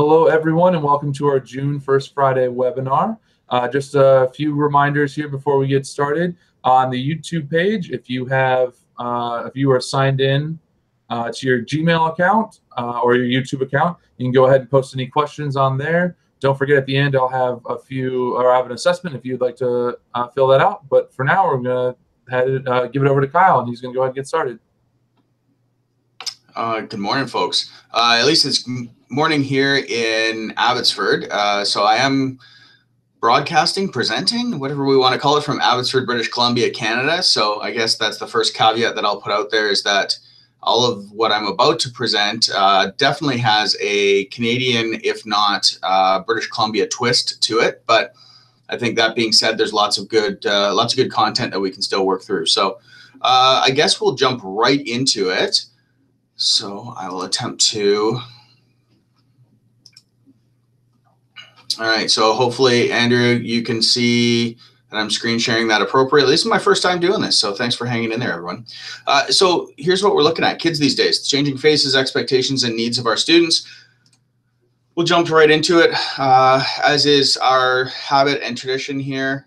Hello, everyone, and welcome to our June 1st Friday webinar. Just a few reminders here before we get started. On the YouTube page, if you are signed in to your Gmail account or your YouTube account, you can go ahead and post any questions on there. Don't forget, at the end, I'll have an assessment if you'd like to fill that out. But for now, we're going to give it over to Kyle, and he's going to go ahead and get started. Good morning, folks. At least it's morning here in Abbotsford. So I am broadcasting, presenting, whatever we want to call it, from Abbotsford, British Columbia, Canada. So I guess that's the first caveat that I'll put out there, is that all of what I'm about to present definitely has a Canadian, if not British Columbia twist to it. But I think that being said, there's lots of good content that we can still work through. So I guess we'll jump right into it. So I will attempt to. All right, so hopefully, Andrew, you can see that I'm screen sharing that appropriately. This is my first time doing this, so thanks for hanging in there, everyone. So here's what we're looking at. Kids these days, changing faces, expectations, and needs of our students. We'll jump right into it. As is our habit and tradition here,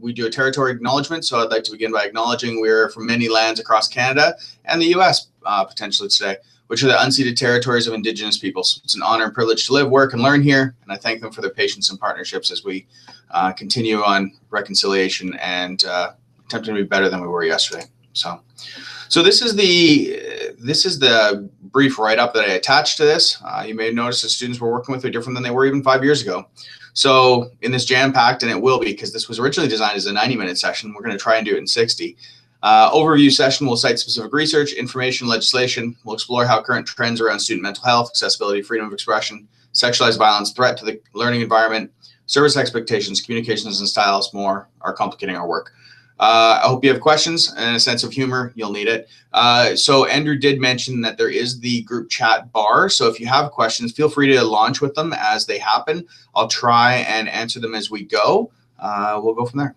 we do a territory acknowledgement. So I'd like to begin by acknowledging we're from many lands across Canada and the US potentially today, which are the unceded territories of Indigenous peoples. It's an honor and privilege to live, work, and learn here, and I thank them for their patience and partnerships as we continue on reconciliation and attempting to be better than we were yesterday. So this is the brief write-up that I attached to this. You may have noticed the students we're working with are different than they were even 5 years ago. So in this jam-packed, and it will be, because this was originally designed as a 90-minute session, we're going to try and do it in 60. Overview session, we'll cite specific research, information, legislation. We'll explore how current trends around student mental health, accessibility, freedom of expression, sexualized violence, threat to the learning environment, service expectations, communications, and styles more are complicating our work. I hope you have questions and a sense of humor. You'll need it. So Andrew did mention that there is the group chat bar. So if you have questions, feel free to launch with them as they happen. I'll try and answer them as we go. We'll go from there.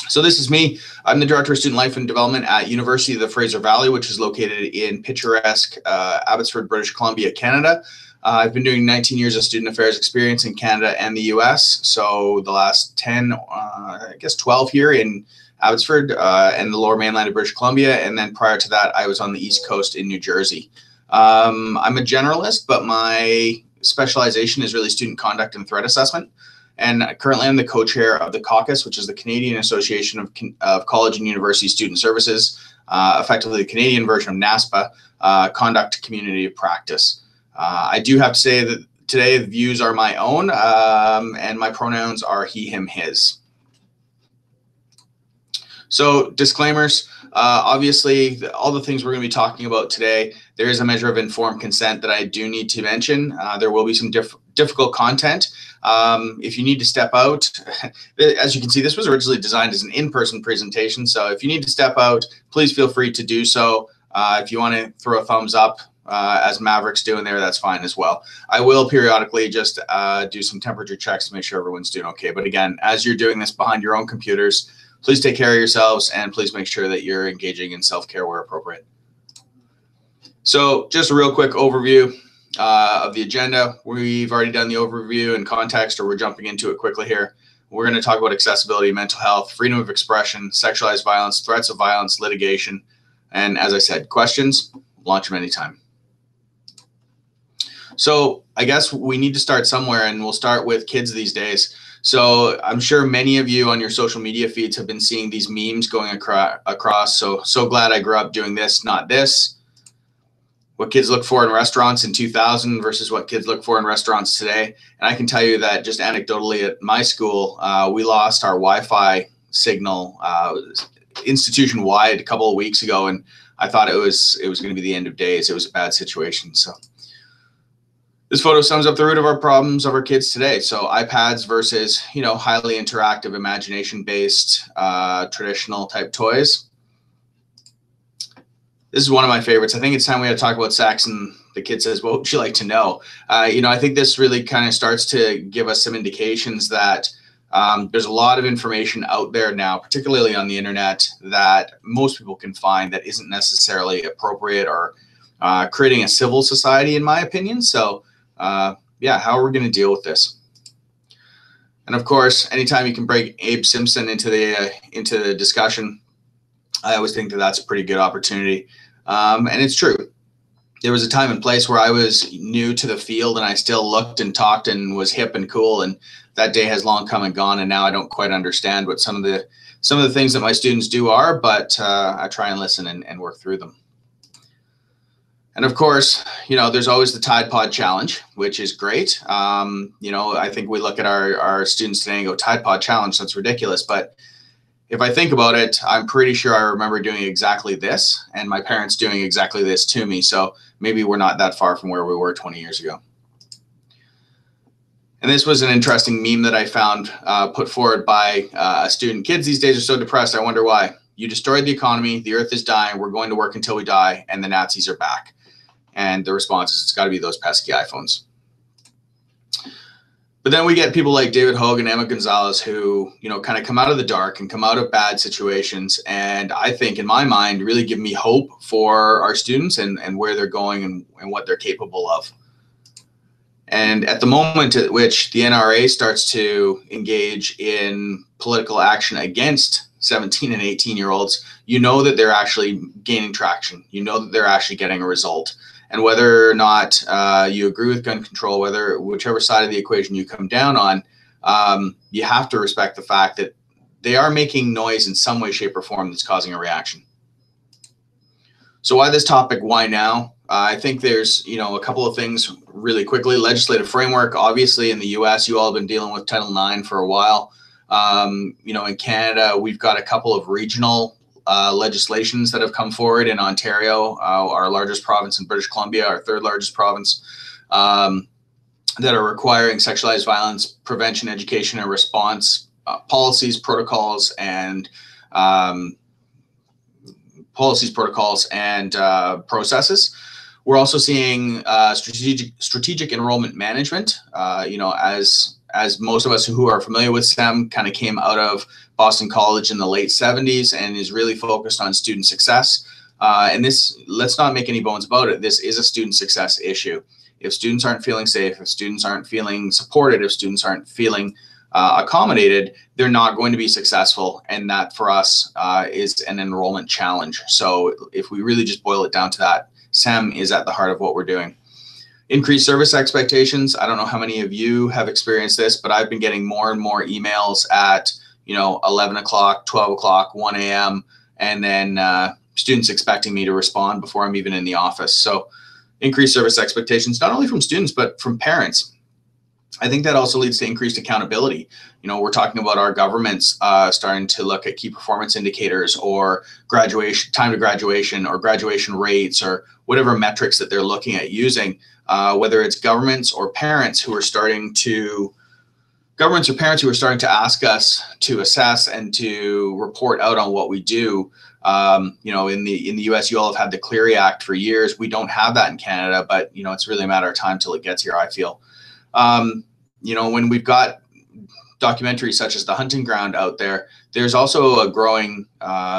So this is me. I'm the Director of Student Life and Development at University of the Fraser Valley, which is located in picturesque Abbotsford, British Columbia, Canada. I've been doing 19 years of student affairs experience in Canada and the US. So the last 10, I guess 12 here in Abbotsford and the lower mainland of British Columbia. And then prior to that, I was on the East Coast in New Jersey. I'm a generalist, but my specialization is really student conduct and threat assessment. And currently I'm the co-chair of the CACUSS, which is the Canadian Association of College and University Student Services, effectively the Canadian version of NASPA, Conduct Community of Practice. I do have to say that today the views are my own, and my pronouns are he, him, his. So disclaimers, obviously all the things we're going to be talking about today, there is a measure of informed consent that I do need to mention. There will be some difficult content. If you need to step out, as you can see, this was originally designed as an in-person presentation. So if you need to step out, please feel free to do so. If you want to throw a thumbs up, as Maverick's doing there, that's fine as well. I will periodically just do some temperature checks to make sure everyone's doing okay. But again, as you're doing this behind your own computers, please take care of yourselves and please make sure that you're engaging in self-care where appropriate. So just a real quick overview of the agenda. We've already done the overview and context, or we're jumping into it quickly here. We're going to talk about accessibility, mental health, freedom of expression, sexualized violence, threats of violence, litigation, and as I said, questions, launch them anytime. So I guess we need to start somewhere, and we'll start with kids these days. So I'm sure many of you on your social media feeds have been seeing these memes going across. So glad I grew up doing this, not this. What kids look for in restaurants in 2000 versus what kids look for in restaurants today. And I can tell you that just anecdotally at my school, we lost our Wi-Fi signal institution-wide a couple of weeks ago, and I thought it was going to be the end of days. It was a bad situation. So this photo sums up the root of our problems of our kids today. So iPads versus, highly interactive, imagination-based, traditional type toys. This is one of my favorites. I think it's time we had to talk about sex, and the kid says, what would you like to know? I think this really kind of starts to give us some indications that there's a lot of information out there now, particularly on the internet, that most people can find that isn't necessarily appropriate or creating a civil society, in my opinion. So yeah, how are we going to deal with this? And of course, anytime you can bring Abe Simpson into the discussion, I always think that that's a pretty good opportunity. And it's true. There was a time and place where I was new to the field and I still looked and talked and was hip and cool. And that day has long come and gone. And now I don't quite understand what some of the things that my students do are, but I try and listen and work through them. And of course, there's always the Tide Pod Challenge, which is great. I think we look at our students today and go, Tide Pod Challenge, that's ridiculous. But if I think about it, I'm pretty sure I remember doing exactly this and my parents doing exactly this to me. So maybe we're not that far from where we were 20 years ago. And this was an interesting meme that I found put forward by a student. Kids these days are so depressed. I wonder why. You destroyed the economy. The earth is dying. We're going to work until we die. And the Nazis are back. And the response is, it's got to be those pesky iPhones. But then we get people like David Hogue and Emma Gonzalez who, kind of come out of the dark and come out of bad situations. And I think, in my mind, really give me hope for our students and where they're going and what they're capable of. And at the moment at which the NRA starts to engage in political action against 17 and 18-year-olds, that they're actually gaining traction. That they're actually getting a result. And whether or not you agree with gun control, whichever side of the equation you come down on, you have to respect the fact that they are making noise in some way, shape, or form that's causing a reaction. So why this topic? Why now? I think there's, a couple of things really quickly. Legislative framework, obviously in the US, you all have been dealing with Title IX for a while. In Canada, we've got a couple of regional legislations that have come forward in Ontario, our largest province, in British Columbia, our third largest province, that are requiring sexualized violence prevention, education, and response policies, protocols, and processes. We're also seeing strategic enrollment management. As most of us who are familiar with STEM kind of came out of Boston College in the late 70s and is really focused on student success. And this, let's not make any bones about it, this is a student success issue. If students aren't feeling safe, if students aren't feeling supported, if students aren't feeling accommodated, they're not going to be successful. And that for us is an enrollment challenge. So if we really just boil it down to that, STEM is at the heart of what we're doing. Increased service expectations. I don't know how many of you have experienced this, but I've been getting more and more emails at 11 o'clock, 12 o'clock, 1 a.m. and then students expecting me to respond before I'm even in the office. So increased service expectations, not only from students, but from parents. I think that also leads to increased accountability. We're talking about our governments starting to look at key performance indicators or graduation, time to graduation, or graduation rates, or whatever metrics that they're looking at using, whether it's governments or parents who are starting to ask us to assess and to report out on what we do. In the US, you all have had the Clery Act for years. We don't have that in Canada, but it's really a matter of time till it gets here, I feel. When we've got documentaries such as The Hunting Ground out there, there's also a growing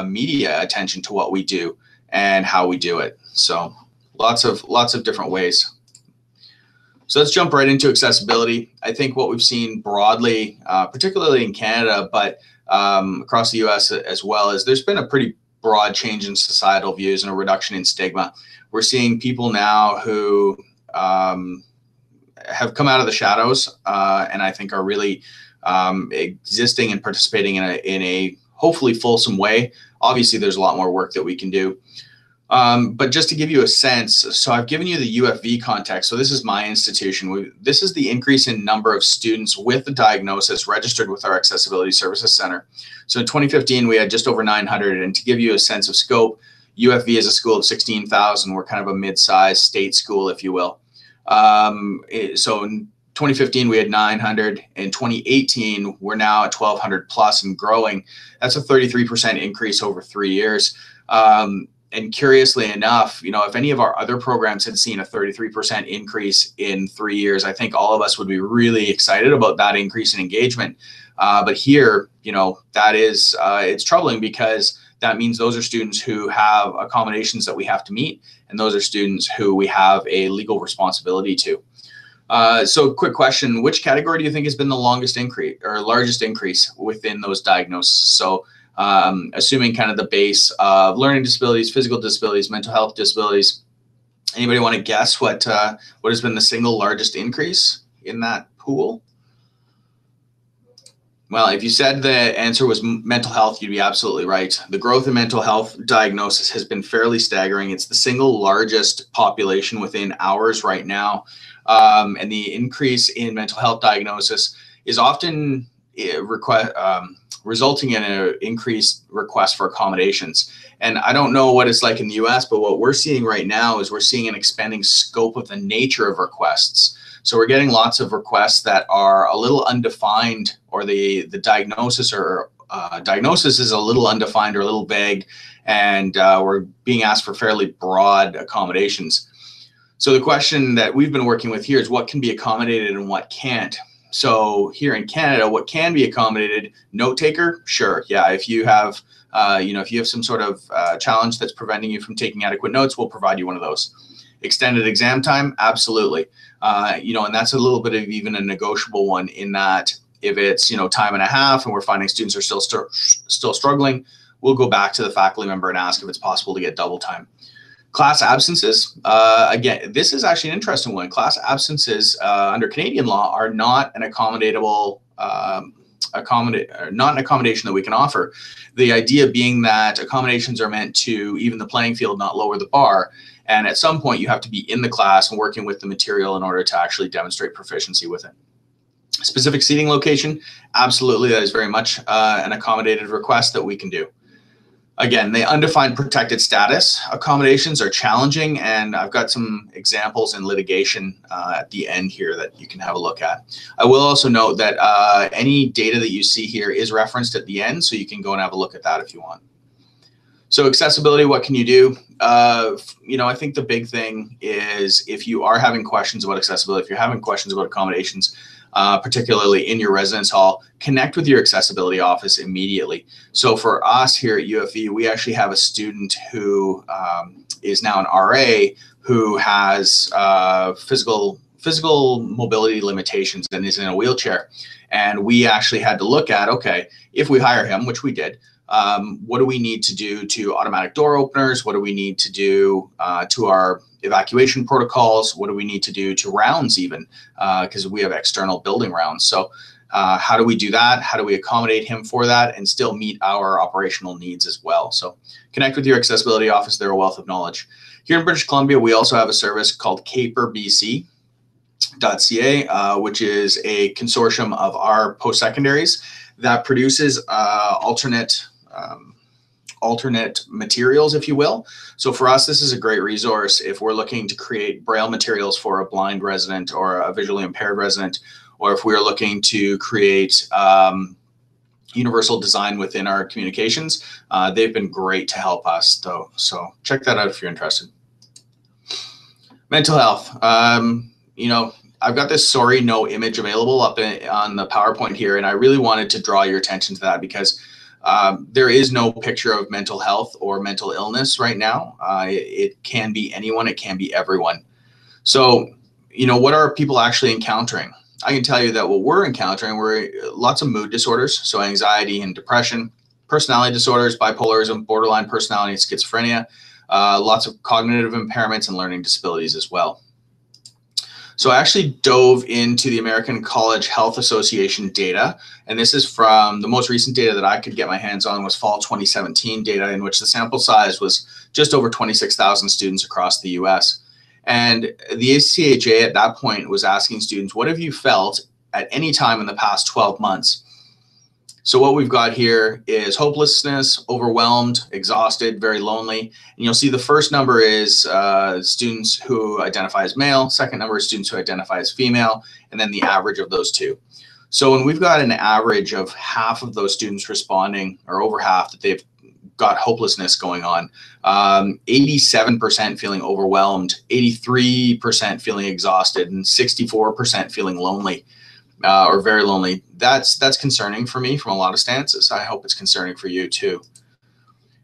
media attention to what we do and how we do it. So lots of different ways. So let's jump right into accessibility. I think what we've seen broadly, particularly in Canada, but across the US as well, is there's been a pretty broad change in societal views and a reduction in stigma. We're seeing people now who have come out of the shadows and I think are really existing and participating in a hopefully fulsome way. Obviously, there's a lot more work that we can do. But just to give you a sense, so I've given you the UFV context. So this is my institution. This is the increase in number of students with the diagnosis registered with our Accessibility Services Center. So in 2015, we had just over 900. And to give you a sense of scope, UFV is a school of 16,000. We're kind of a mid-sized state school, if you will. So in 2015, we had 900. In 2018, we're now at 1,200 plus and growing. That's a 33% increase over 3 years. And curiously enough, if any of our other programs had seen a 33% increase in 3 years, I think all of us would be really excited about that increase in engagement. But here, that is, it's troubling because that means those are students who have accommodations that we have to meet, and those are students who we have a legal responsibility to. So quick question, which category do you think has been the longest increase or largest increase within those diagnoses? So assuming kind of the base of learning disabilities, physical disabilities, mental health disabilities, anybody want to guess what has been the single largest increase in that pool? Well, if you said the answer was mental health, you'd be absolutely right. The growth in mental health diagnosis has been fairly staggering. It's the single largest population within ours right now. And the increase in mental health diagnosis is often resulting in an increased request for accommodations. And I don't know what it's like in the US, but what we're seeing right now is we're seeing an expanding scope of the nature of requests. So we're getting lots of requests that are a little undefined, or the diagnosis or diagnosis is a little undefined or a little vague, and we're being asked for fairly broad accommodations. So the question that we've been working with here is what can be accommodated and what can't. So here in Canada, what can be accommodated? Note taker, sure, yeah. If you have, if you have some sort of challenge that's preventing you from taking adequate notes, we'll provide you one of those. Extended exam time, absolutely. And that's a little bit of even a negotiable one, in that if it's, time and a half and we're finding students are still struggling, we'll go back to the faculty member and ask if it's possible to get double time. Class absences, again, this is actually an interesting one. Class absences under Canadian law are not an accommodatable, not an accommodation that we can offer. The idea being that accommodations are meant to even the playing field, not lower the bar. And at some point you have to be in the class and working with the material in order to actually demonstrate proficiency with it. Specific seating location, absolutely, that is very much an accommodated request that we can do. Again, the undefined protected status accommodations are challenging, and I've got some examples in litigation at the end here that you can have a look at. I will also note that any data that you see here is referenced at the end, so you can go and have a look at that if you want. So accessibility, what can you do? I think the big thing is, if you are having questions about accessibility, if you're having questions about accommodations, particularly in your residence hall, connect with your accessibility office immediately. So for us here at UFE, we actually have a student who is now an RA who has physical mobility limitations and is in a wheelchair. And we actually had to look at, okay, if we hire him, which we did, what do we need to do to automatic door openers? What do we need to do to our evacuation protocols? What do we need to do to rounds even? Because we have external building rounds. So how do we do that? How do we accommodate him for that and still meet our operational needs as well? So connect with your accessibility office. They're a wealth of knowledge. Here in British Columbia, we also have a service called caperbc.ca, which is a consortium of our post-secondaries that produces alternate materials, if you will. So for us, this is a great resource if we're looking to create Braille materials for a blind resident or a visually impaired resident, or if we're looking to create universal design within our communications. They've been great to help us, though. So check that out if you're interested. Mental health. I've got this sorry no image available up on the PowerPoint here, and I really wanted to draw your attention to that because there is no picture of mental health or mental illness right now. It can be anyone, it can be everyone. So, what are people actually encountering? I can tell you that what we're encountering, lots of mood disorders, so anxiety and depression, personality disorders, bipolarism, borderline personality, and schizophrenia, lots of cognitive impairments and learning disabilities as well. So I actually dove into the American College Health Association data, and this is from the most recent data that I could get my hands on was fall 2017 data, in which the sample size was just over 26,000 students across the US. And the ACHA at that point was asking students, what have you felt at any time in the past 12 months? So what we've got here is hopelessness, overwhelmed, exhausted, very lonely. And you'll see the first number is students who identify as male, second number is students who identify as female, and then the average of those two. So when we've got an average of half of those students responding, or over half, that they've got hopelessness going on, 87% feeling overwhelmed, 83% feeling exhausted, and 64% feeling lonely. Or very lonely. That's concerning for me from a lot of stances. I hope it's concerning for you too.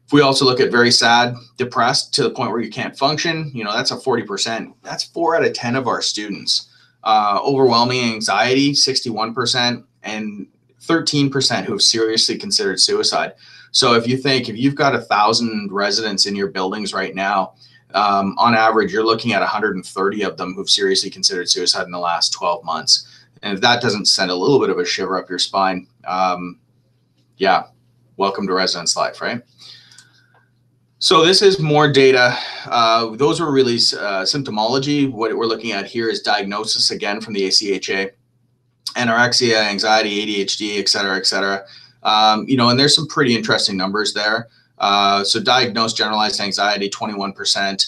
If we also look at very sad, depressed to the point where you can't function, that's a 40%. That's 4 out of 10 of our students. overwhelming anxiety, 61%, and 13% who have seriously considered suicide. So if you've got 1,000 residents in your buildings right now, on average, you're looking at 130 of them who've seriously considered suicide in the last 12 months. And if that doesn't send a little bit of a shiver up your spine, yeah, welcome to residence life, right? So this is more data. Those are really symptomology. What we're looking at here is diagnosis, again, from the ACHA, anorexia, anxiety, ADHD, et cetera, et cetera. And there's some pretty interesting numbers there. So diagnosed generalized anxiety, 21%,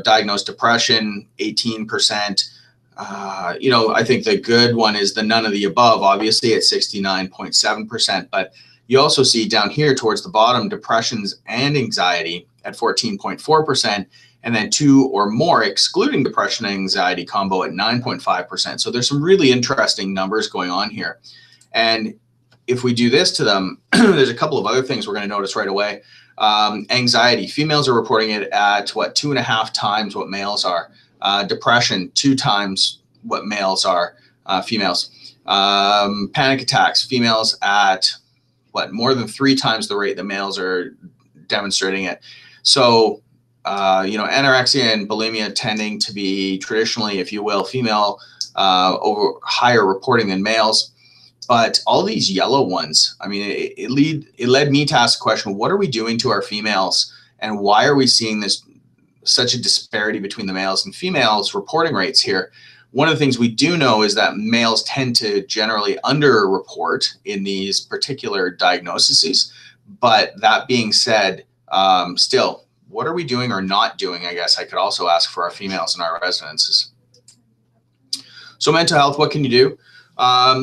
diagnosed depression, 18%. I think the good one is the none of the above, obviously at 69.7%, but you also see down here towards the bottom, depressions and anxiety at 14.4%, and then 2 or more excluding depression and anxiety combo at 9.5%. So there's some really interesting numbers going on here. And if we do this to them, there's a couple of other things we're going to notice right away. Anxiety, females are reporting it at 2.5 times what males are. Depression, 2 times what males are, females. Panic attacks, females at more than 3 times the rate that males are demonstrating it. So, anorexia and bulimia tending to be traditionally, if you will, female over higher reporting than males. But all these yellow ones, I mean, it led me to ask the question, what are we doing to our females, and why are we seeing such a disparity between the males and females reporting rates here? One of the things we do know is that males tend to generally underreport in these particular diagnoses. But that being said, still, what are we doing or not doing? I guess I could also ask for our females in our residences. So mental health, what can you do?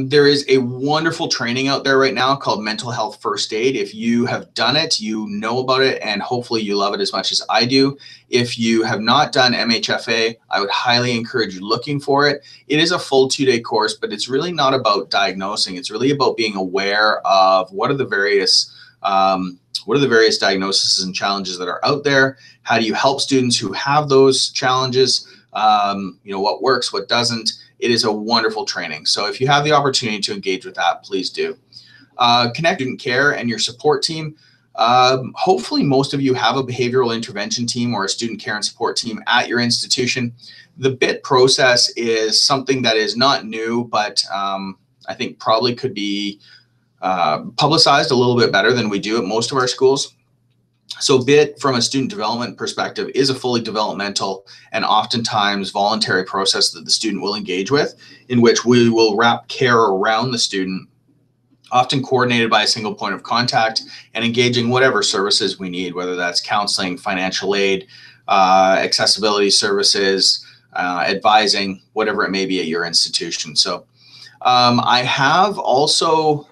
There is a wonderful training out there right now called Mental Health First Aid. If you have done it, you know about it, and hopefully you love it as much as I do. If you have not done MHFA, I would highly encourage you looking for it. It is a full 2-day course, but it's really not about diagnosing. It's really about being aware of what are the various diagnoses and challenges that are out there. How do you help students who have those challenges? What works, what doesn't. It is a wonderful training. So if you have the opportunity to engage with that, please do. Connect student care and your support team. Hopefully most of you have a behavioral intervention team or a student care and support team at your institution. The BIT process is something that is not new, but I think probably could be publicized a little bit better than we do at most of our schools. So BIT, from a student development perspective, is a fully developmental and oftentimes voluntary process that the student will engage with, in which we will wrap care around the student, often coordinated by a single point of contact, and engaging whatever services we need, whether that's counseling, financial aid, accessibility services, advising, whatever it may be at your institution. So I have also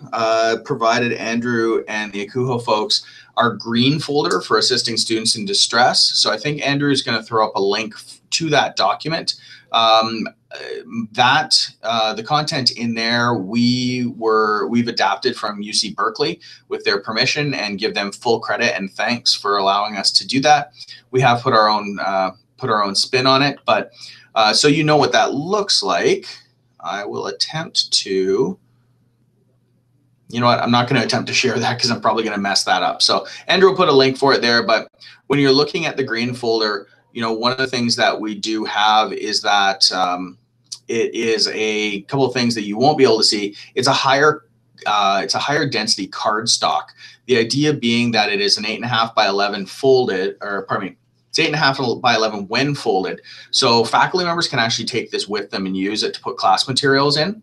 provided Andrew and the ACUHO folks our green folder for assisting students in distress. So I think Andrew is going to throw up a link to that document. The content in there we've adapted from UC Berkeley with their permission, and give them full credit and thanks for allowing us to do that. We have put our own spin on it, but so you know what that looks like. I will attempt to. You know what, I'm not going to attempt to share that because I'm probably going to mess that up. So Andrew will put a link for it there. But when you're looking at the green folder, one of the things that we do have is that it is a couple of things that you won't be able to see. It's a higher density card stock. The idea being that it is an 8.5 by 11 folded, or pardon me, it's 8.5 by 11 when folded. So faculty members can actually take this with them and use it to put class materials in.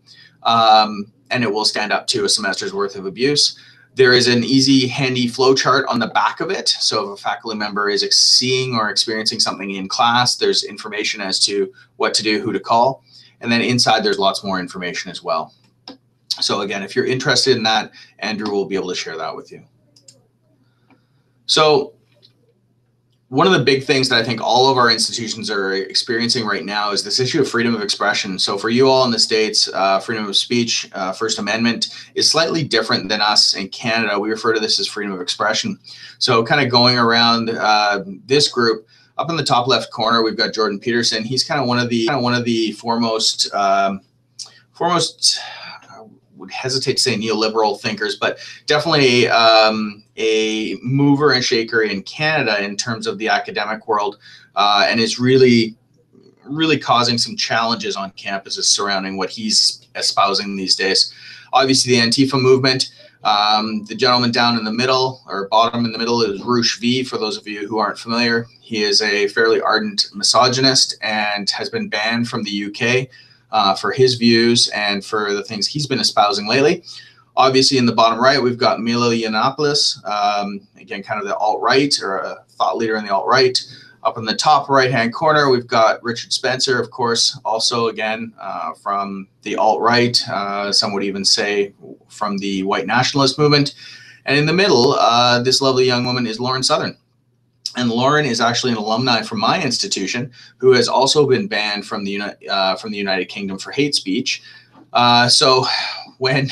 And it will stand up to a semester's worth of abuse. There is an easy, handy flow chart on the back of it. So if a faculty member is seeing or experiencing something in class, there's information as to what to do, who to call. And then inside, there's lots more information as well. So again, if you're interested in that, Andrew will be able to share that with you. So one of the big things that I think all of our institutions are experiencing right now is this issue of freedom of expression. So for you all in the States, freedom of speech, First Amendment is slightly different than us in Canada. We refer to this as freedom of expression. So kind of going around this group, Up in the top left corner, we've got Jordan Peterson. He's kind of one of the foremost, I would hesitate to say neoliberal thinkers, but definitely a mover and shaker in Canada in terms of the academic world, and is really causing some challenges on campuses surrounding what he's espousing these days. Obviously, the Antifa movement. The gentleman down in the middle, or bottom in the middle, is Roosh V, for those of you who aren't familiar. He is a fairly ardent misogynist and has been banned from the UK for his views and for the things he's been espousing lately. Obviously, in the bottom right, we've got Milo Yiannopoulos, again, kind of the alt-right, or a thought leader in the alt-right. Up in the top right-hand corner, we've got Richard Spencer, of course, also, again, from the alt-right, some would even say from the white nationalist movement. And in the middle, this lovely young woman is Lauren Southern. And Lauren is actually an alumni from my institution who has also been banned from the United Kingdom for hate speech. So when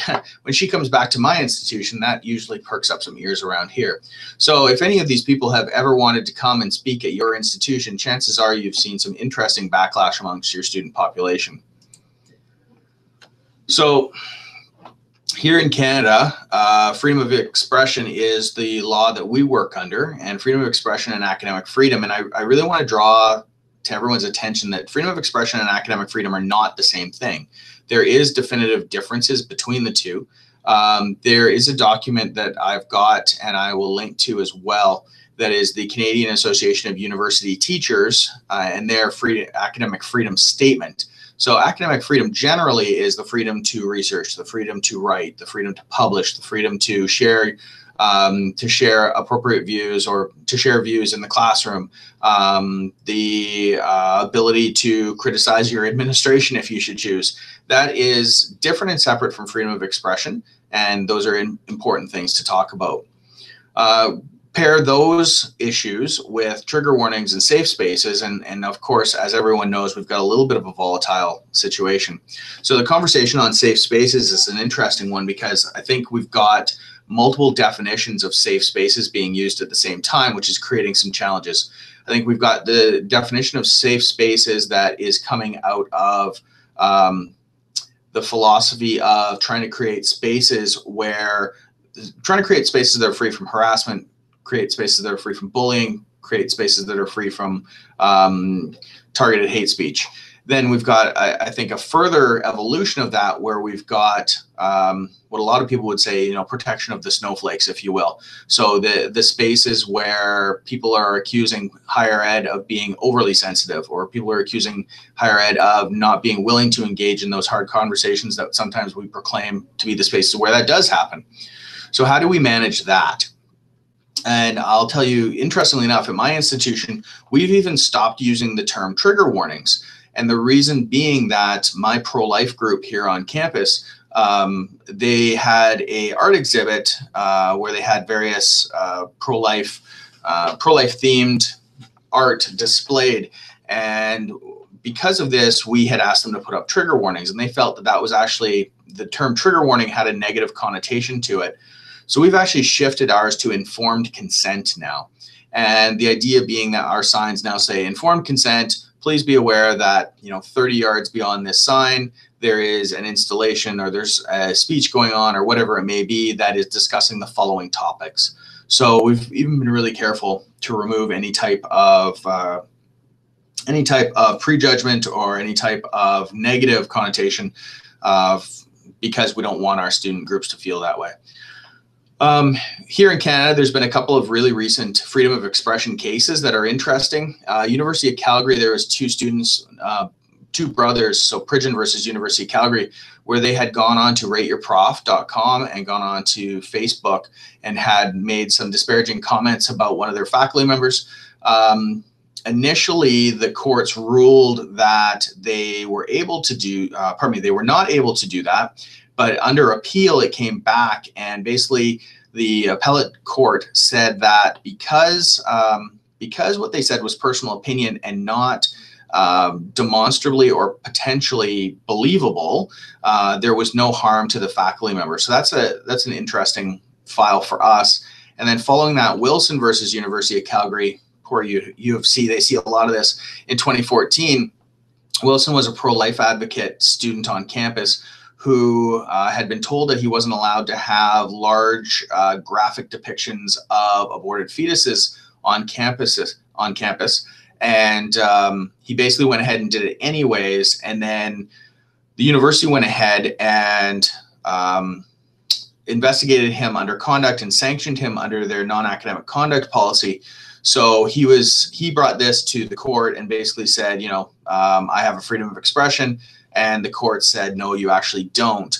she comes back to my institution, that usually perks up some ears around here. So if any of these people have ever wanted to come and speak at your institution, chances are you've seen some interesting backlash amongst your student population. So here in Canada, freedom of expression is the law that we work under, and freedom of expression and academic freedom. And I really want to draw to everyone's attention that freedom of expression and academic freedom are not the same thing. There is definitive differences between the two. There is a document that I've got, and I will link to as well, that is the Canadian Association of University Teachers and their academic freedom statement. So academic freedom generally is the freedom to research, the freedom to write, the freedom to publish, the freedom to share appropriate views, or to share views in the classroom, the ability to criticize your administration if you should choose. That is different and separate from freedom of expression, and those are important things to talk about. Pair those issues with trigger warnings and safe spaces, and of course, as everyone knows, we've got a little bit of a volatile situation. So the conversation on safe spaces is an interesting one, because I think we've got multiple definitions of safe spaces being used at the same time, which is creating some challenges. I think we've got the definition of safe spaces that is coming out of the philosophy of trying to create spaces that are free from harassment, create spaces that are free from bullying, create spaces that are free from targeted hate speech. Then we've got, I think, a further evolution of that, where we've got what a lot of people would say, protection of the snowflakes, if you will. So the spaces where people are accusing higher ed of being overly sensitive, or people are accusing higher ed of not being willing to engage in those hard conversations that sometimes we proclaim to be the spaces where that does happen. So how do we manage that? And I'll tell you, interestingly enough, at my institution, we've even stopped using the term trigger warnings. And the reason being that my pro-life group here on campus, they had a art exhibit where they had various pro-life themed art displayed. And because of this, we had asked them to put up trigger warnings, and they felt that that was actually, the term trigger warning had a negative connotation to it. So we've actually shifted ours to informed consent now. And the idea being that our signs now say informed consent, please be aware that 30 yards beyond this sign, there is an installation, or there's a speech going on, or whatever it may be, that is discussing the following topics. So we've even been really careful to remove any type of prejudgment or any type of negative connotation, because we don't want our student groups to feel that way. Here in Canada, there's been a couple of really recent freedom of expression cases that are interesting. University of Calgary, there was two brothers, so Pridgeon versus University of Calgary, where they had gone on to rateyourprof.com and gone on to Facebook and had made some disparaging comments about one of their faculty members. Initially, the courts ruled that they were able to do, they were not able to do that. But under appeal, it came back, and basically the appellate court said that because what they said was personal opinion and not demonstrably or potentially believable, there was no harm to the faculty member. So that's an interesting file for us. And then following that, Wilson versus University of Calgary core U of C, they see a lot of this. In 2014, Wilson was a pro-life advocate student on campus who had been told that he wasn't allowed to have large graphic depictions of aborted fetuses on campus. And he basically went ahead and did it anyways. And then the university went ahead and investigated him under conduct and sanctioned him under their non-academic conduct policy. So he brought this to the court and basically said, you know, I have a freedom of expression. And the court said, no, you actually don't.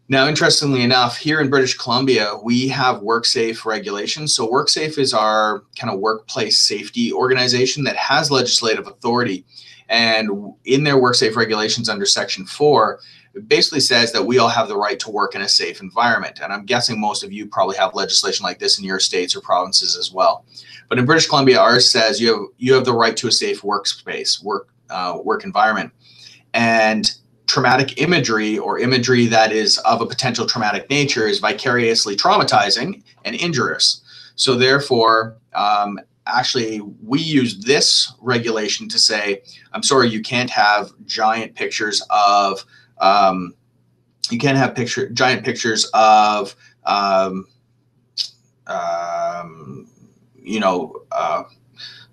Now, interestingly enough, here in British Columbia, we have WorkSafe regulations. So WorkSafe is our kind of workplace safety organization that has legislative authority. And in their WorkSafe regulations under Section 4, it basically says that we all have the right to work in a safe environment. And I'm guessing most of you probably have legislation like this in your states or provinces as well. But in British Columbia, ours says you have the right to a safe workspace, work environment. And traumatic imagery or imagery that is of a potential traumatic nature is vicariously traumatizing and injurious. So therefore, actually, we use this regulation to say, I'm sorry, you can't have giant pictures of,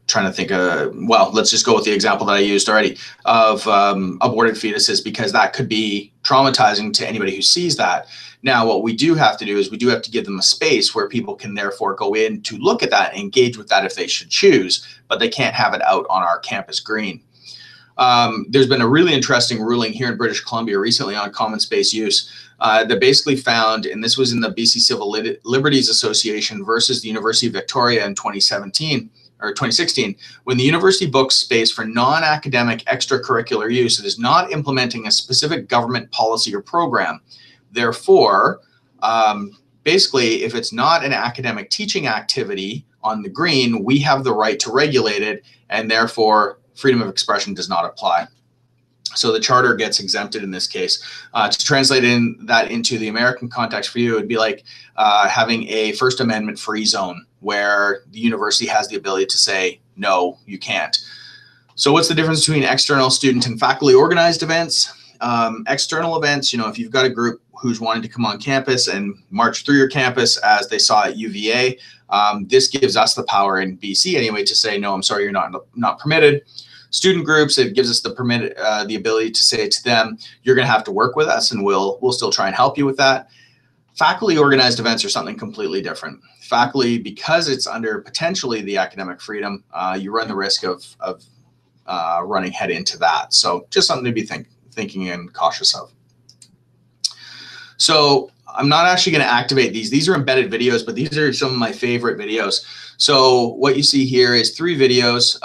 trying to think of, well, let's just go with the example that I used already of aborted fetuses, because that could be traumatizing to anybody who sees that. Now, what we do have to do is we do have to give them a space where people can therefore go in to look at that and engage with that if they should choose, but they can't have it out on our campus green. There's been a really interesting ruling here in British Columbia recently on common space use that basically found, and this was in the BC Civil Liberties Association versus the University of Victoria in 2016, when the university books space for non-academic extracurricular use, it is not implementing a specific government policy or program. Therefore, basically, if it's not an academic teaching activity on the green, we have the right to regulate it, and therefore freedom of expression does not apply. So the charter gets exempted in this case. To translate that into the American context for you, it would be like having a First Amendment free zone where the university has the ability to say, no, you can't. So what's the difference between external student and faculty organized events? External events, you know, if you've got a group who's wanting to come on campus and march through your campus as they saw at UVA, this gives us the power in BC anyway to say, no, I'm sorry, you're not permitted. Student groups, it gives us the ability to say to them, you're going to have to work with us, and we'll still try and help you with that. Faculty organized events are something completely different. Faculty, because it's under potentially the academic freedom, you run the risk of running head into that. So just something to be thinking and cautious of. So I'm not actually going to activate these. These are embedded videos, but these are some of my favorite videos. So what you see here is 3 videos.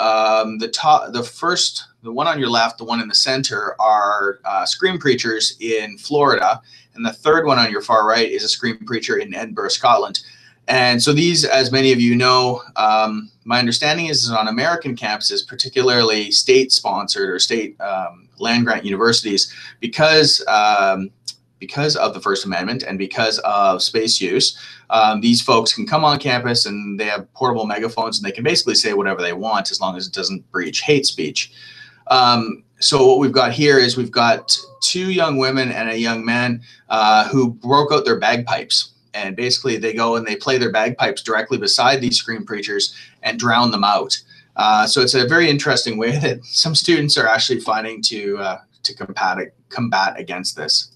The one on your left, the one in the center are scream preachers in Florida. And the third one on your far right is a scream preacher in Edinburgh, Scotland. And so these, as many of you know, my understanding is on American campuses, particularly state-sponsored or state land-grant universities, because of the First Amendment and because of space use, these folks can come on campus and they have portable megaphones and they can basically say whatever they want as long as it doesn't breach hate speech. So what we've got here is we've got 2 young women and a young man who broke out their bagpipes. And basically they go and they play their bagpipes directly beside these scream preachers and drown them out. So it's a very interesting way that some students are actually finding to combat against this.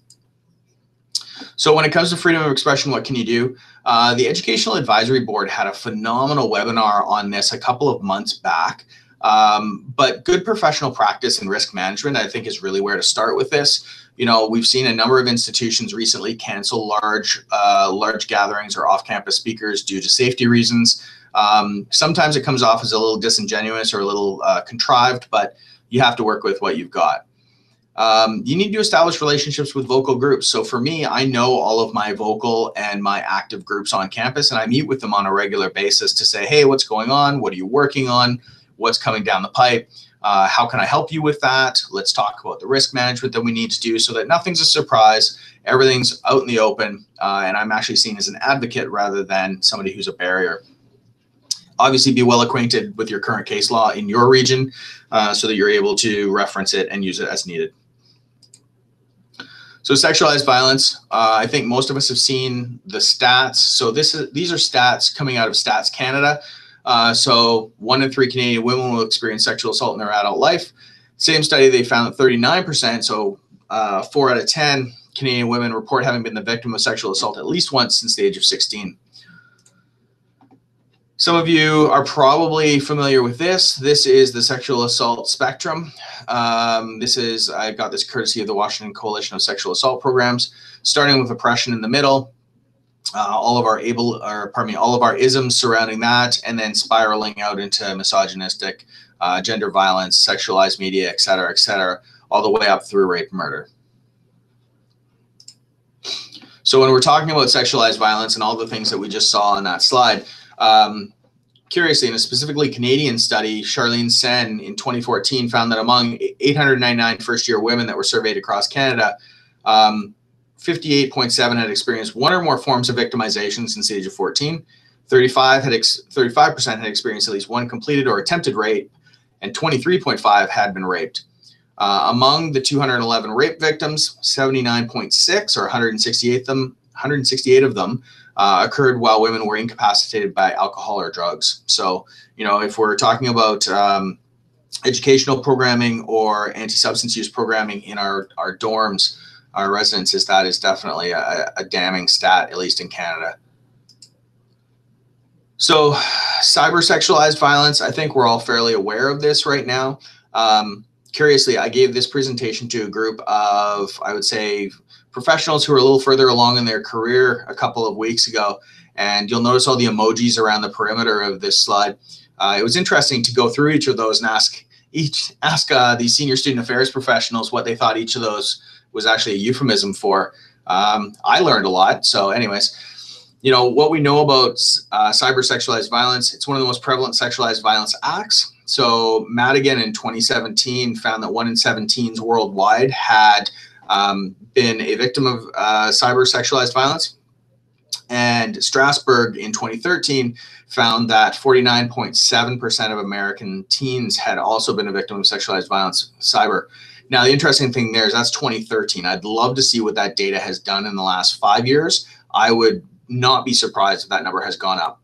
So when it comes to freedom of expression, what can you do? The Educational Advisory Board had a phenomenal webinar on this a couple of months back. But good professional practice and risk management, I think, is really where to start with this. You know, we've seen a number of institutions recently cancel large gatherings or off-campus speakers due to safety reasons. Sometimes it comes off as a little disingenuous or a little contrived, but you have to work with what you've got. You need to establish relationships with vocal groups. So for me, I know all of my vocal and my active groups on campus, and I meet with them on a regular basis to say, hey, what's going on? What are you working on? What's coming down the pipe? How can I help you with that? Let's talk about the risk management that we need to do so that nothing's a surprise. Everything's out in the open. And I'm actually seen as an advocate rather than somebody who's a barrier. Obviously, be well acquainted with your current case law in your region so that you're able to reference it and use it as needed. So sexualized violence, I think most of us have seen the stats. So these are stats coming out of Stats Canada. So 1 in 3 Canadian women will experience sexual assault in their adult life. Same study, they found that 39%, so 4 out of 10 Canadian women report having been the victim of sexual assault at least once since the age of 16. Some of you are probably familiar with this. This is the sexual assault spectrum. I got this courtesy of the Washington Coalition of Sexual Assault Programs, starting with oppression in the middle, all of our isms surrounding that, and then spiraling out into misogynistic, gender violence, sexualized media, et cetera, all the way up through rape and murder. So when we're talking about sexualized violence and all the things that we just saw on that slide, curiously, in a specifically Canadian study, Charlene Sen in 2014 found that among 899 first-year women that were surveyed across Canada, 58.7 had experienced 1 or more forms of victimization since the age of 14. 35% had experienced at least 1 completed or attempted rape, and 23.5 had been raped. Among the 211 rape victims, 79.6 or 168 of them occurred while women were incapacitated by alcohol or drugs. So, if we're talking about educational programming or anti-substance use programming in our dorms, our residences, that is definitely a damning stat, at least in Canada. So cyber sexualized violence, I think we're all fairly aware of this right now. Curiously, I gave this presentation to a group of, I would say, professionals who are a little further along in their career a couple of weeks ago. And you'll notice all the emojis around the perimeter of this slide. It was interesting to go through each of those and ask these senior student affairs professionals what they thought each of those was actually a euphemism for. I learned a lot. So anyways, what we know about cyber sexualized violence, it's one of the most prevalent sexualized violence acts. So Madigan in 2017 found that 1 in 7 teens worldwide had been a victim of cyber sexualized violence. And Strasbourg in 2013 found that 49.7% of American teens had also been a victim of sexualized violence, cyber. Now, the interesting thing there is that's 2013. I'd love to see what that data has done in the last 5 years. I would not be surprised if that number has gone up.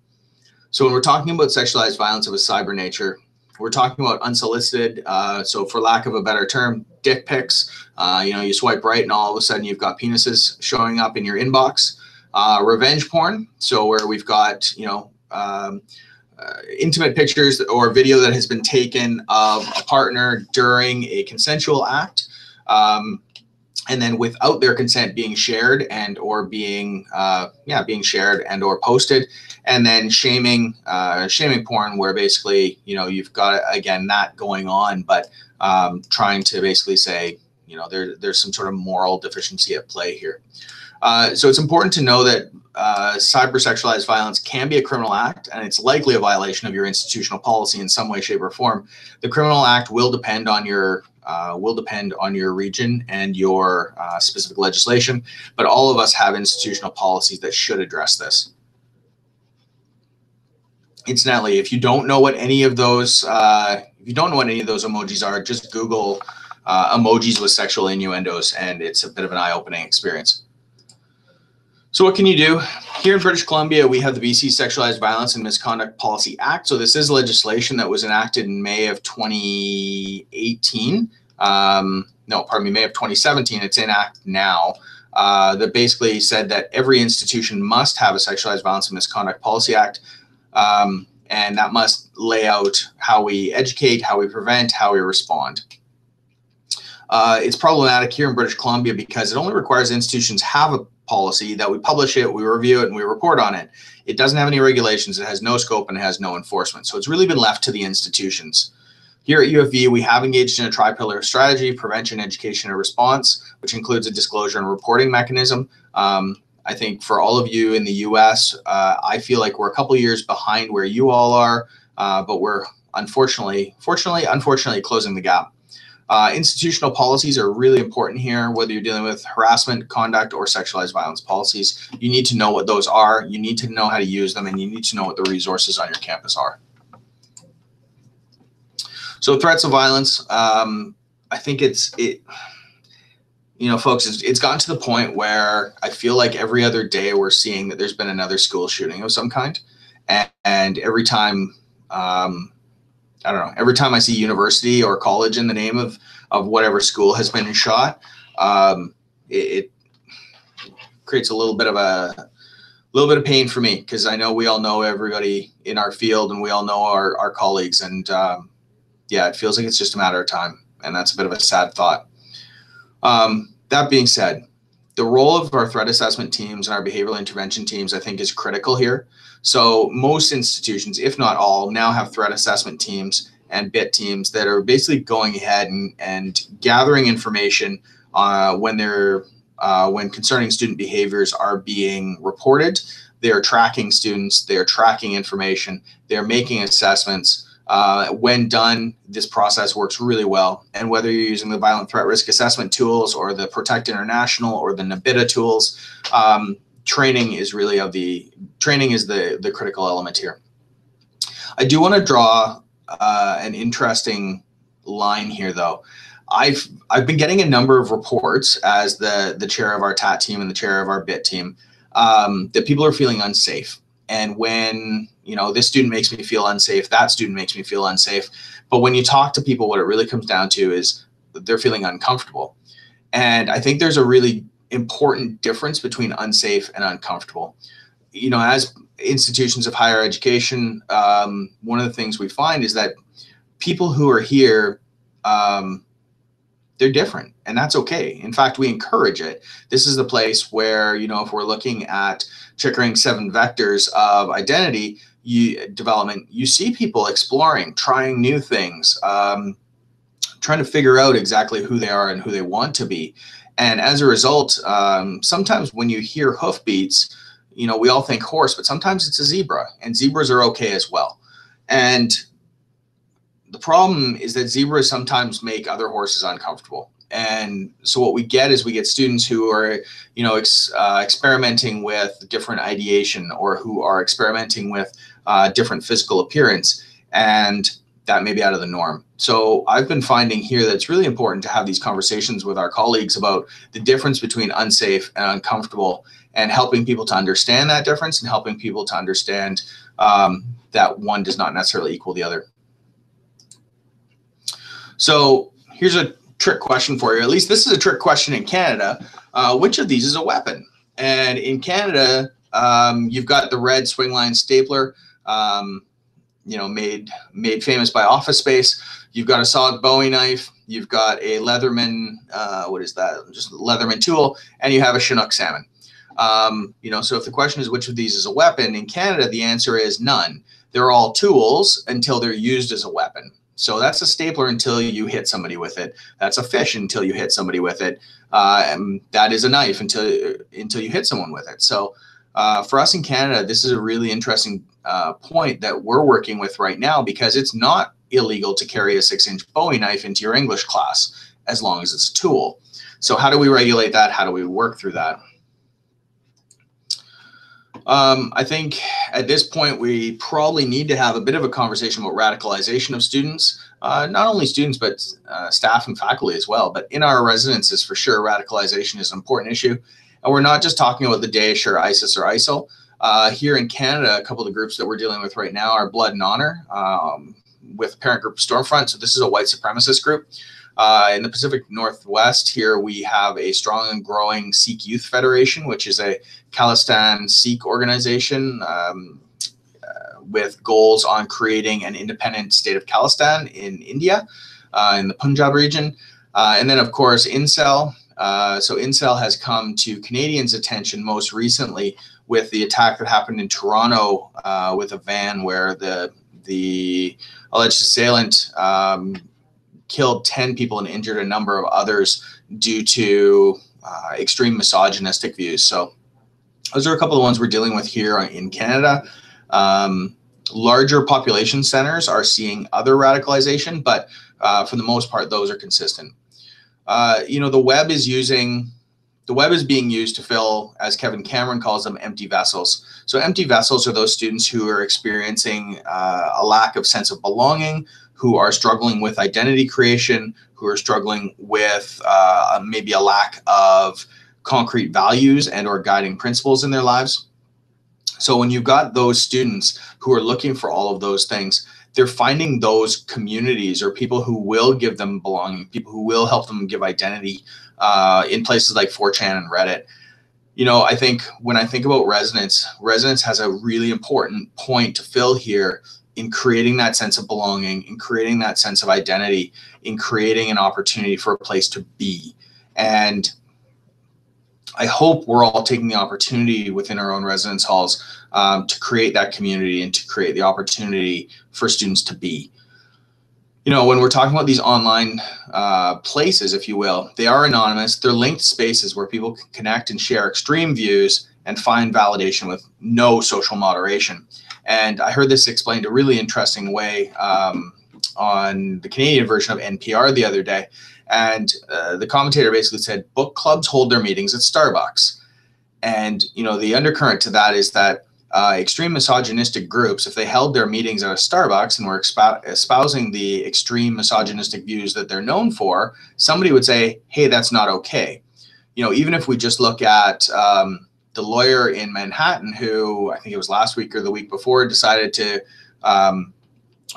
So when we're talking about sexualized violence of a cyber nature, we're talking about unsolicited, so for lack of a better term, dick pics. You swipe right and all of a sudden you've got penises showing up in your inbox. Revenge porn, so where we've got, intimate pictures or video that has been taken of a partner during a consensual act, and then without their consent being shared and or being shared and or posted, and then shaming porn, where basically you've got again that going on, but trying to basically say there's some sort of moral deficiency at play here. So it's important to know that cyber sexualized violence can be a criminal act, and it's likely a violation of your institutional policy in some way, shape, or form. The criminal act will depend on your region and your specific legislation, but all of us have institutional policies that should address this. Incidentally, if you don't know what any of those emojis are, just Google emojis with sexual innuendos, and it's a bit of an eye-opening experience. So what can you do? Here in British Columbia, we have the BC Sexualized Violence and Misconduct Policy Act. So this is legislation that was enacted in May of 2018. May of 2017. It's in act now. That basically said that every institution must have a Sexualized Violence and Misconduct Policy Act. And that must lay out how we educate, how we prevent, how we respond. It's problematic here in British Columbia because it only requires institutions have a policy, that we publish it, we review it, and we report on it. It doesn't have any regulations, it has no scope, and it has no enforcement. So it's really been left to the institutions. Here at UFV, we have engaged in a tri-pillar strategy: prevention, education, and response, which includes a disclosure and reporting mechanism. I think for all of you in the US, I feel like we're a couple years behind where you all are, but we're unfortunately closing the gap. Institutional policies are really important here, whether you're dealing with harassment, conduct, or sexualized violence policies. You need to know what those are, you need to know how to use them, and you need to know what the resources on your campus are. So threats of violence, I think you know, folks, it's gotten to the point where I feel like every other day we're seeing that there's been another school shooting of some kind. And every time, I don't know, every time I see university or college in the name of whatever school has been shot, it creates a little bit of pain for me, because I know we all know everybody in our field and we all know our colleagues. And yeah, it feels like it's just a matter of time. And that's a bit of a sad thought. That being said, the role of our threat assessment teams and our behavioral intervention teams, I think, is critical here. So most institutions, if not all, now have threat assessment teams and BIT teams that are basically going ahead and gathering information when concerning student behaviors are being reported. They are tracking students, they are tracking information, they're making assessments. When done, this process works really well. And whether you're using the violent threat risk assessment tools or the Protect International or the NWACUHO tools, training is really the critical element here. I do want to draw an interesting line here, though. I've been getting a number of reports as the chair of our TAT team and the chair of our BIT team that people are feeling unsafe. And when, you know, this student makes me feel unsafe, that student makes me feel unsafe. But when you talk to people, what it really comes down to is they're feeling uncomfortable. And I think there's a really important difference between unsafe and uncomfortable. You know, as institutions of higher education, one of the things we find is that people who are here, they're different, and that's okay. In fact, we encourage it. This is the place where, you know, if we're looking at Chickering 7 vectors of identity development, you see people exploring, trying new things, trying to figure out exactly who they are and who they want to be. And as a result, sometimes when you hear hoofbeats, you know, we all think horse, but sometimes it's a zebra, and zebras are okay as well. And the problem is that zebras sometimes make other horses uncomfortable. And so what we get is we get students who are, you know, experimenting with different ideation, or who are experimenting with different physical appearance, and that may be out of the norm. So I've been finding here that it's really important to have these conversations with our colleagues about the difference between unsafe and uncomfortable, and helping people to understand that difference, and helping people to understand that one does not necessarily equal the other. So here's a trick question for you. At least this is a trick question in Canada. Which of these is a weapon? And in Canada, you've got the red swingline stapler, you know, made famous by Office Space. You've got a solid Bowie knife. You've got a Leatherman, what is that? Just a Leatherman tool, and you have a Chinook salmon. You know, so if the question is which of these is a weapon, in Canada, the answer is none. They're all tools until they're used as a weapon. So that's a stapler until you hit somebody with it. That's a fish until you hit somebody with it. And that is a knife until you hit someone with it. So for us in Canada, this is a really interesting point that we're working with right now, because it's not illegal to carry a 6-inch Bowie knife into your English class as long as it's a tool. So how do we regulate that? How do we work through that? I think at this point, we probably need to have a bit of a conversation about radicalization of students, not only students, but staff and faculty as well. But in our residences, for sure, radicalization is an important issue. And we're not just talking about the Daesh or ISIS or ISIL. Here in Canada, a couple of the groups that we're dealing with right now are Blood and Honor, with parent group Stormfront. So this is a white supremacist group. In the Pacific Northwest here, we have a strong and growing Sikh Youth Federation, which is a Khalistan Sikh organization with goals on creating an independent state of Khalistan in India, in the Punjab region. And then, of course, Incel. So Incel has come to Canadians' attention most recently with the attack that happened in Toronto with a van where the alleged assailant killed 10 people and injured a number of others due to extreme misogynistic views. So those are a couple of ones we're dealing with here in Canada. Larger population centers are seeing other radicalization, but For the most part, those are consistent. The web is being used to fill, as Kevin Cameron calls them, empty vessels. So empty vessels are those students who are experiencing a lack of sense of belonging, who are struggling with identity creation, who are struggling with maybe a lack of concrete values and or guiding principles in their lives. So when you've got those students who are looking for all of those things, they're finding those communities or people who will give them belonging, people who will help them give identity in places like 4chan and Reddit. I think when I think about resonance has a really important point to fill here in creating that sense of belonging, in creating that sense of identity, in creating an opportunity for a place to be. And I hope we're all taking the opportunity within our own residence halls to create that community and to create the opportunity for students to be. When we're talking about these online places, if you will, they are anonymous. They're linked spaces where people can connect and share extreme views and find validation with no social moderation. And I heard this explained a really interesting way on the Canadian version of NPR the other day. And the commentator basically said, book clubs hold their meetings at Starbucks. And, the undercurrent to that is that extreme misogynistic groups, if they held their meetings at a Starbucks and were espousing the extreme misogynistic views that they're known for, somebody would say, hey, that's not okay. Even if we just look at the lawyer in Manhattan who, I think it was last week or the week before, decided to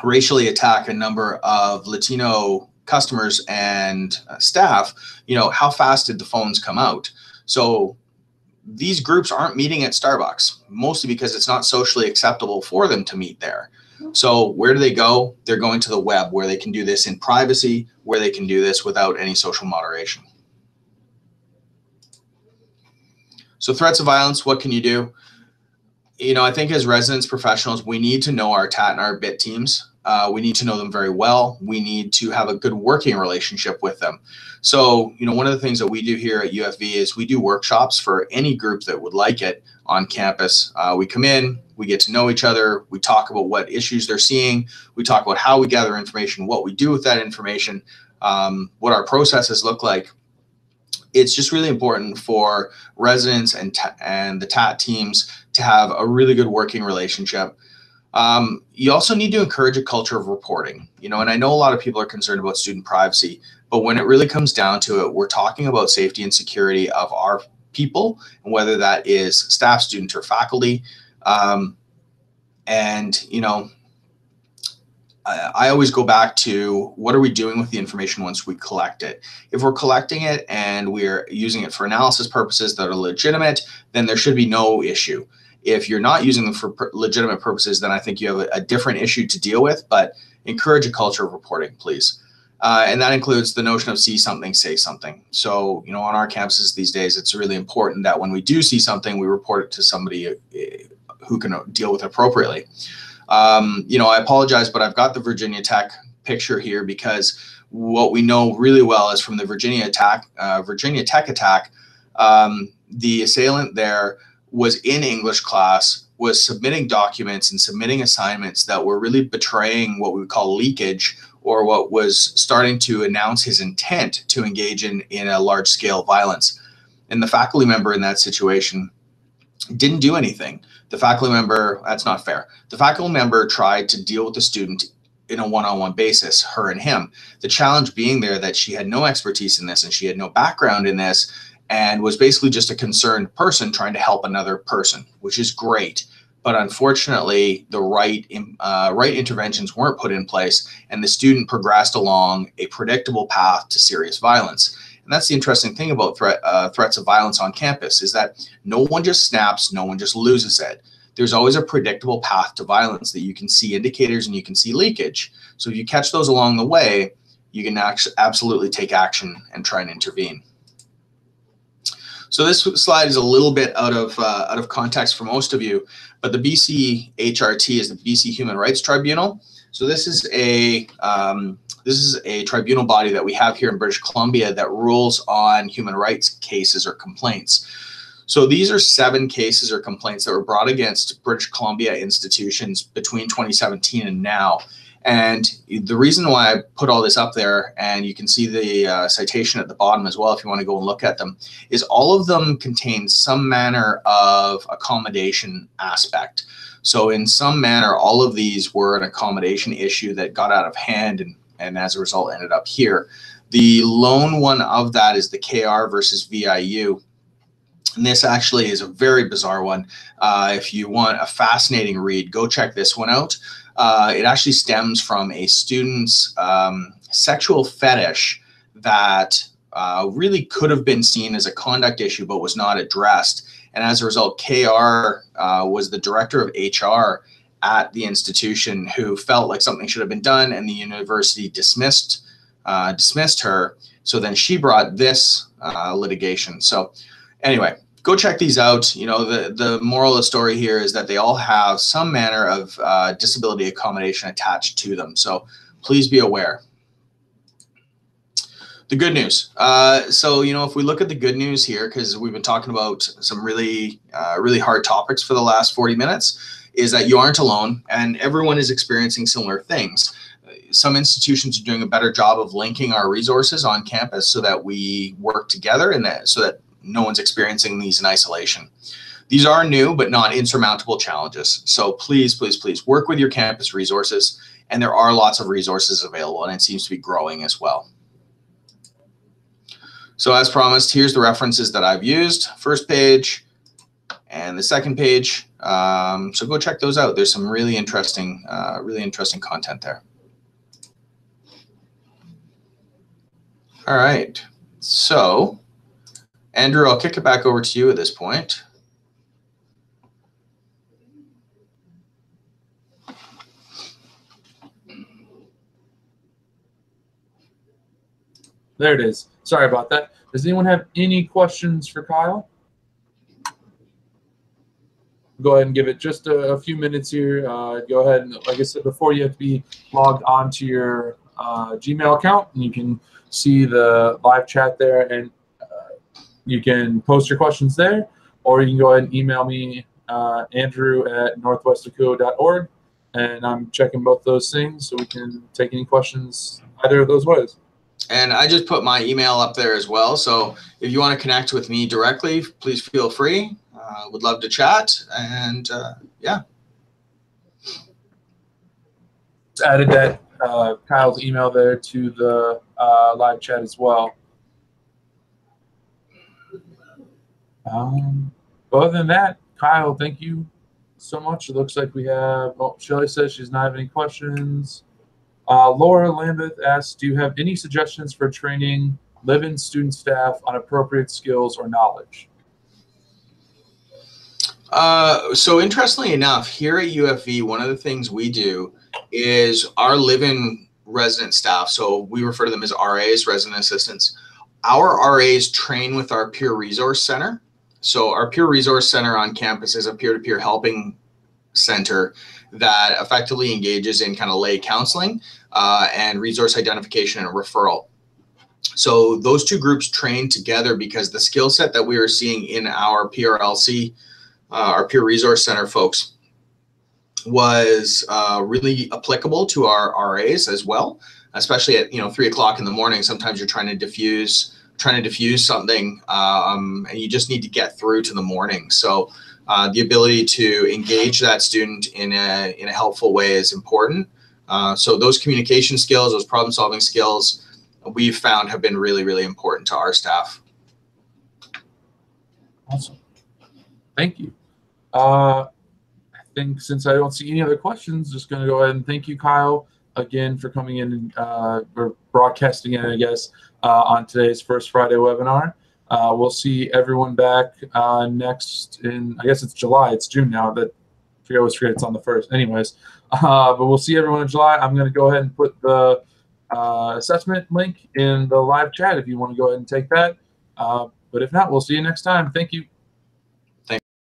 racially attack a number of Latino customers and staff, how fast did the phones come out? So these groups aren't meeting at Starbucks, mostly because it's not socially acceptable for them to meet there. So where do they go? They're going to the web, where they can do this in privacy, where they can do this without any social moderation. So threats of violence, what can you do? I think as residence professionals, we need to know our TAT and our BIT teams. We need to know them very well. We need to have a good working relationship with them. So, one of the things that we do here at UFV is we do workshops for any group that would like it on campus. We come in, we get to know each other. We talk about what issues they're seeing. We talk about how we gather information, what we do with that information, what our processes look like. It's just really important for residents and the TAT teams to have a really good working relationship. You also need to encourage a culture of reporting, and I know a lot of people are concerned about student privacy, but when it really comes down to it, we're talking about safety and security of our people, and whether that is staff, students, or faculty. I always go back to what are we doing with the information once we collect it? If we're collecting it and we're using it for analysis purposes that are legitimate, then there should be no issue. If you're not using them for legitimate purposes, then I think you have a different issue to deal with, but encourage a culture of reporting, please. And that includes the notion of see something, say something. So, on our campuses these days, it's really important that when we do see something, we report it to somebody who can deal with it appropriately. I apologize, but I've got the Virginia Tech picture here because what we know really well is from the Virginia Tech attack, the assailant there was in English class, was submitting documents and submitting assignments that were really betraying what we would call leakage, or what was starting to announce his intent to engage in a large-scale violence. And the faculty member in that situation didn't do anything. The faculty member, that's not fair. The faculty member tried to deal with the student in a one-on-one basis, her and him. The challenge being there that she had no expertise in this and she had no background in this, and was basically just a concerned person trying to help another person, which is great. But unfortunately, the right interventions weren't put in place, and the student progressed along a predictable path to serious violence. And that's the interesting thing about threats of violence on campus, is that no one just snaps, no one just loses it. There's always a predictable path to violence that you can see indicators and you can see leakage. So if you catch those along the way, you can absolutely take action and try and intervene. So this slide is a little bit out of context for most of you, but the BC HRT is the BC Human Rights Tribunal. So this is a tribunal body that we have here in British Columbia that rules on human rights cases or complaints. So these are 7 cases or complaints that were brought against British Columbia institutions between 2017 and now. And the reason why I put all this up there, and you can see the citation at the bottom as well if you want to go and look at them, is all of them contain some manner of accommodation aspect. So in some manner, all of these were an accommodation issue that got out of hand and as a result ended up here. The lone one of that is the KR versus VIU. And this actually is a very bizarre one. If you want a fascinating read, go check this one out. It actually stems from a student's sexual fetish that really could have been seen as a conduct issue but was not addressed. And as a result, KR was the director of HR at the institution who felt like something should have been done, and the university dismissed her. So then she brought this litigation. So anyway, go check these out. You know, the moral of the story here is that they all have some manner of disability accommodation attached to them. So please be aware. The good news. So, you know, if we look at the good news here, because we've been talking about some really hard topics for the last 40 minutes, is that you aren't alone and everyone is experiencing similar things. Some institutions are doing a better job of linking our resources on campus so that we work together and so that no one's experiencing these in isolation. These are new but not insurmountable challenges. So please, please, please work with your campus resources. And there are lots of resources available, and it seems to be growing as well. So as promised, here's the references that I've used. First page and the second page. So go check those out. There's some really interesting content there. All right. So Andrew, I'll kick it back over to you at this point. There it is. Sorry about that. Does anyone have any questions for Kyle? Go ahead and give it just a few minutes here. Go ahead and, like I said before, you have to be logged onto your Gmail account, and you can see the live chat there, and you can post your questions there, or you can go ahead and email me, andrew@northwestacuho.org, and I'm checking both those things so we can take any questions either of those ways. And I just put my email up there as well. So if you want to connect with me directly, please feel free. Would love to chat. And yeah. Just added that Kyle's email there to the live chat as well. Other than that, Kyle, thank you so much. It looks like we have, oh, Shelly says she's not having any questions. Laura Lambeth asks, do you have any suggestions for training live-in student staff on appropriate skills or knowledge? So interestingly enough, here at UFV, one of the things we do is our live-in resident staff, so we refer to them as RAs, resident assistants. Our RAs train with our peer resource center. So our peer resource center on campus is a peer-to-peer helping center that effectively engages in kind of lay counseling and resource identification and referral. So those two groups train together because the skill set that we are seeing in our PRLC, our peer resource center folks, was really applicable to our RAs as well, especially at 3 o'clock in the morning. Sometimes you're trying to diffuse something and you just need to get through to the morning. So the ability to engage that student in a helpful way is important. So those communication skills, those problem solving skills, we've found have been really, really important to our staff. Awesome. Thank you. I think since I don't see any other questions, just going to go ahead and thank you, Kyle, again for coming in or broadcasting in, I guess, on today's First Friday webinar. We'll see everyone back next in, I guess it's July. It's June now. I always forget it's on the 1st. Anyways, but we'll see everyone in July. I'm going to go ahead and put the assessment link in the live chat if you want to go ahead and take that. But if not, we'll see you next time. Thank you.